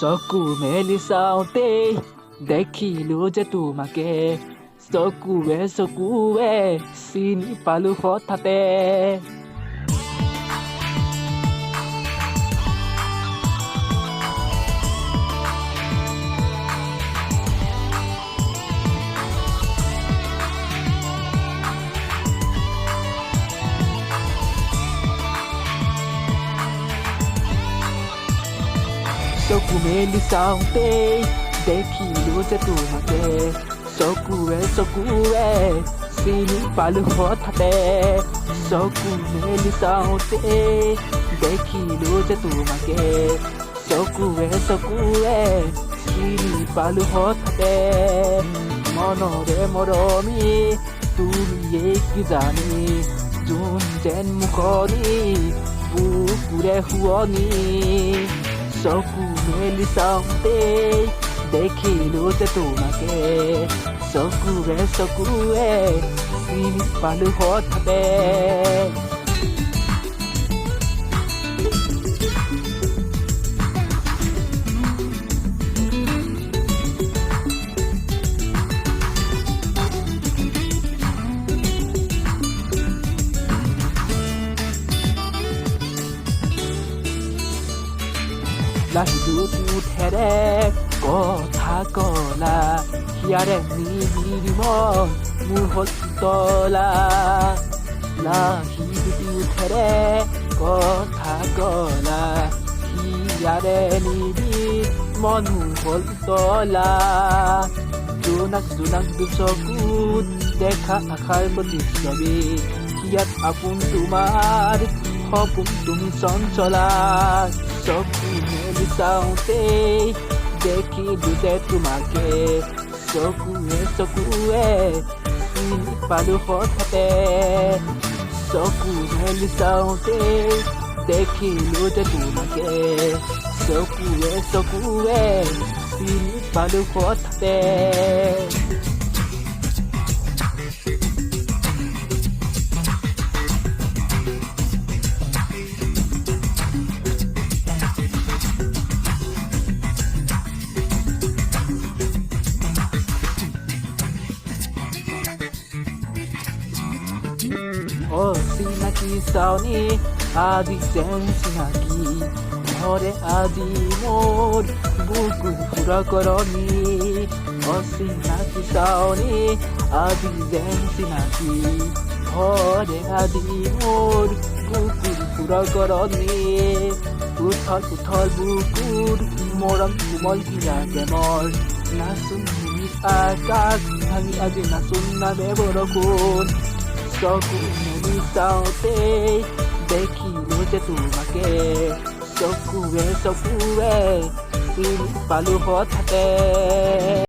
চকু মেলি চাওঁতে দেখিলো যে তোমাকে চকুৱে চকুৱে চিনি পালো হঠাতে চকু মেলি চাওঁতে দেখিলো যে তোমাকে চকুৱে চকুৱে চিনি পালো হঠাতে চকু মেলি চাওঁতে দেখিলো যে তোমাকে চকুৱে চকুৱে চিনি পালো হঠাতে মনৰে মৰমী তুমিয়েই কি জানি যোন যেন মুখনি বুকুৰে শুৱনি চকু মেলি চাওঁতে দেখিলো যে তোমাকে চকুৱে চকুৱে চিনি পালো হঠাতে লাহিটোত মুঠেৰে কথা কলা হিয়াৰে নিবিৰি মন মোৰ হ'ল তলা লাহিটোত মুঠেৰে কথা কলা হিয়াৰে নিবিৰি মন মোৰ হ'ল তলা জোনাক জোনাক দুচকুত দেখা আশাৰ প্ৰতিচ্ছবি হিয়াত আপোন তোমাৰ সপোন তুমি চঞ্চলা চকু মেলি চাওঁতে দেখিলো যে তোমাকে চকুৱে চকুৱে চিনি পালো হঠাতে চকু মেলি চাওঁতে দেখিলো যে তোমাকে চকুৱে চকুৱে চিনি পালো হঠাতে অচিনাকি চাওনি আজি যেন চিনাকি ঘৰে আজি মোৰ বুকু ফুৰা কৰনি অচিনাকি চাওনি আজি যেন চিনাকি ঘৰে আজি মোৰ বুকু ফুৰা কৰনি উথল উথল বুকুৰ মৰম কোমল কিনা প্ৰেমৰ নাচোন আকাশ ভাঙি আজি নাচোন নামে বৰষুণ চকু মেলি চাওঁতে দেখিলো যে তোমাকে চকুৱে চকুৱে চিনি পালো হঠাতে